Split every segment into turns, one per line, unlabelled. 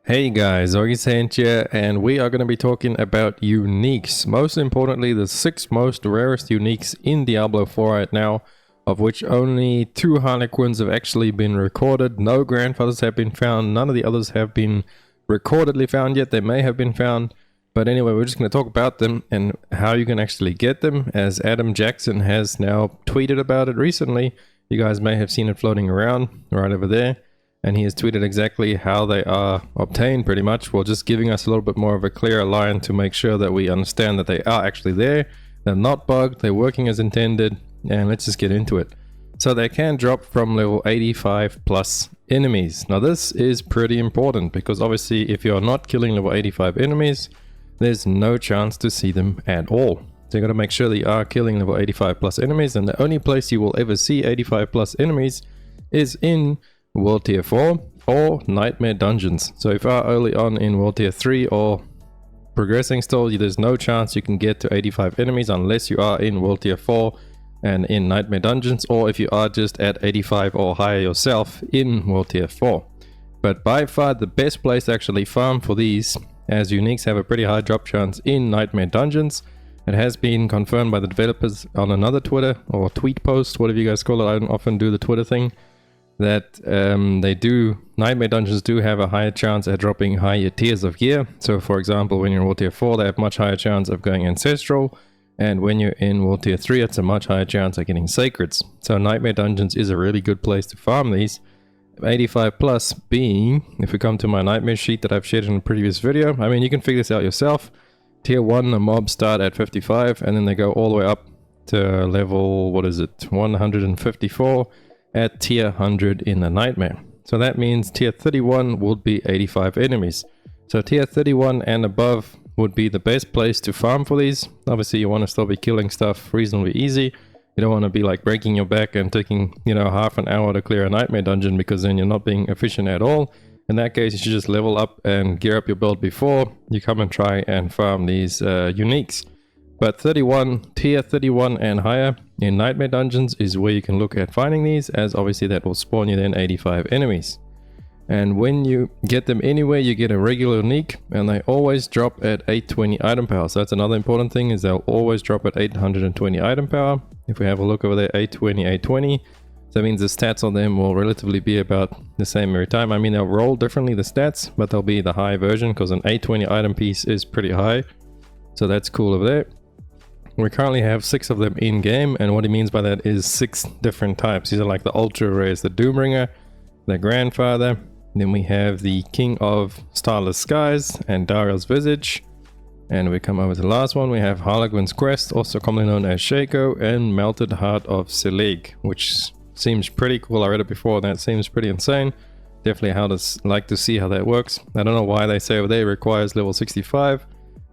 Hey guys, Augiesaint here, and we are going to be talking about uniques. Most importantly, the 6 most rarest uniques in Diablo 4 right now, of which only 2 Harlequins have actually been recorded. No grandfathers have been found, none of the others have been recordedly found yet. They may have been found, but anyway, we're just going to talk about them and how you can actually get them, as Adam Jackson has now tweeted about it recently. You guys may have seen it floating around right over there. And he has tweeted exactly how they are obtained, pretty much, while just giving us a little bit more of a clearer line to make sure that we understand that they are actually there. They're not bugged, they're working as intended, and let's just get into it. So they can drop from level 85 plus enemies. Now this is pretty important, because obviously if you're not killing level 85 enemies, there's no chance to see them at all. So you got to make sure that you are killing level 85 plus enemies, and the only place you will ever see 85 plus enemies is in World Tier 4 or Nightmare Dungeons. So if you are early on in World Tier 3 or progressing still, there's no chance you can get to 85 enemies unless you are in World Tier 4 and in Nightmare Dungeons, or if you are just at 85 or higher yourself in World Tier 4. But by far the best place to actually farm for these, as uniques have a pretty high drop chance in Nightmare Dungeons. It has been confirmed by the developers on another Twitter or tweet post, whatever you guys call it. I don't often do the Twitter thing. That Nightmare Dungeons do have a higher chance at dropping higher tiers of gear. So for example, when you're in World Tier 4, they have much higher chance of going Ancestral, and when you're in World Tier 3, it's a much higher chance of getting Sacreds. So Nightmare Dungeons is a really good place to farm these. 85 plus being, if we come to my Nightmare sheet that I've shared in a previous video, I mean, you can figure this out yourself. Tier 1, the mobs start at 55, and then they go all the way up to level, 154. At tier 100 in the Nightmare. So that means tier 31 would be 85 enemies. So tier 31 and above would be the best place to farm for these. Obviously you want to still be killing stuff reasonably easy. You don't want to be like breaking your back and taking, half an hour to clear a Nightmare dungeon, because then you're not being efficient at all. In that case, you should just level up and gear up your build before you come and try and farm these uniques. But tier 31 and higher in Nightmare Dungeons is where you can look at finding these, as obviously that will spawn you then 85 enemies. And when you get them anywhere, you get a regular unique, and they always drop at 820 item power. So that's another important thing, is they'll always drop at 820 item power. If we have a look over there, 820, 820. So that means the stats on them will relatively be about the same every time. I mean, they'll roll differently, the stats, but they'll be the high version, because an 820 item piece is pretty high. So that's cool over there. We currently have 6 of them in game, and what he means by that is 6 different types. These are like the ultra rares, the Doomringer, the Grandfather, then we have the King of Starless Skies and Dariel's Visage, and we come over to the last one. We have HARLEQUIN's Crest, also commonly known as Shaco, and Melted Heart of Seleg, which seems pretty cool. I read it before, that seems pretty insane. Definitely like to see how that works. I don't know why they say over there it requires level 65.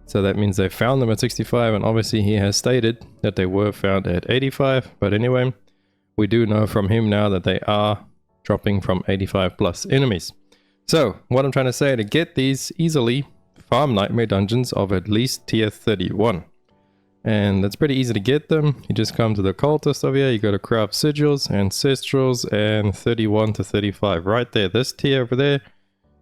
So that means they found them at 65, and obviously he has stated that they were found at 85. But anyway, we do know from him now that they are dropping from 85 plus enemies. So what I'm trying to say, to get these easily, farm Nightmare Dungeons of at least tier 31. And that's pretty easy to get them. You just come to the cultist over here, you go to craft sigils, ancestrals, and 31 to 35 right there. This tier over there,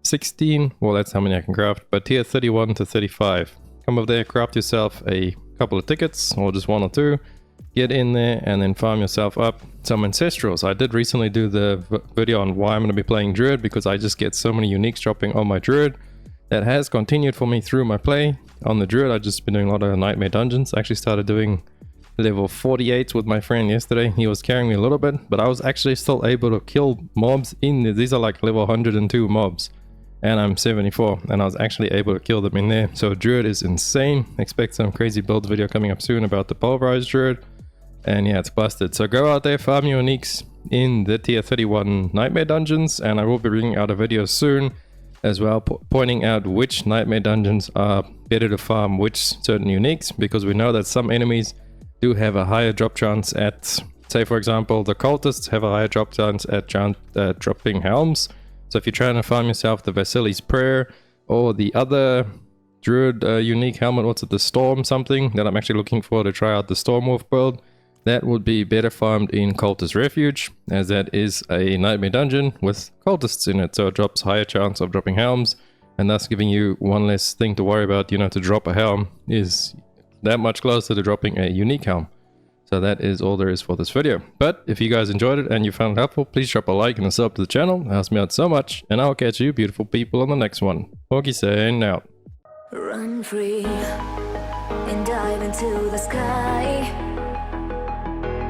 16, well that's how many I can craft, but tier 31 to 35. Come over there, craft yourself a couple of tickets, or just 1 or 2. Get in there and then farm yourself up some ancestrals. I did recently do the video on why I'm going to be playing Druid, because I just get so many uniques dropping on my Druid. That has continued for me through my play. On the Druid, I've just been doing a lot of Nightmare Dungeons. I actually started doing level 48 with my friend yesterday. He was carrying me a little bit, but I was actually still able to kill mobs in there. These are like level 102 mobs. And I'm 74, and I was actually able to kill them in there. So Druid is insane. Expect some crazy build video coming up soon about the pulverized Druid. And yeah, it's busted. So go out there, farm your uniques in the tier 31 Nightmare Dungeons, and I will be bringing out a video soon as well, pointing out which Nightmare Dungeons are better to farm which certain uniques, because we know that some enemies do have a higher drop chance at, say for example, the cultists have a higher drop chance at dropping helms. So if you're trying to farm yourself the Vasili's Prayer, or the other Druid unique helmet, what's it, the Storm something, that I'm actually looking for to try out the Stormwolf build, that would be better farmed in Cultist Refuge, as that is a Nightmare Dungeon with cultists in it, so it drops higher chance of dropping helms and thus giving you one less thing to worry about. You know, to drop a helm is that much closer to dropping a unique helm. So that is all there is for this video. But if you guys enjoyed it and you found it helpful, please drop a like and a sub to the channel. It helps me out so much, and I'll catch you beautiful people on the next one. Augiesaint out.
Run free and dive into the sky.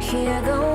Hear the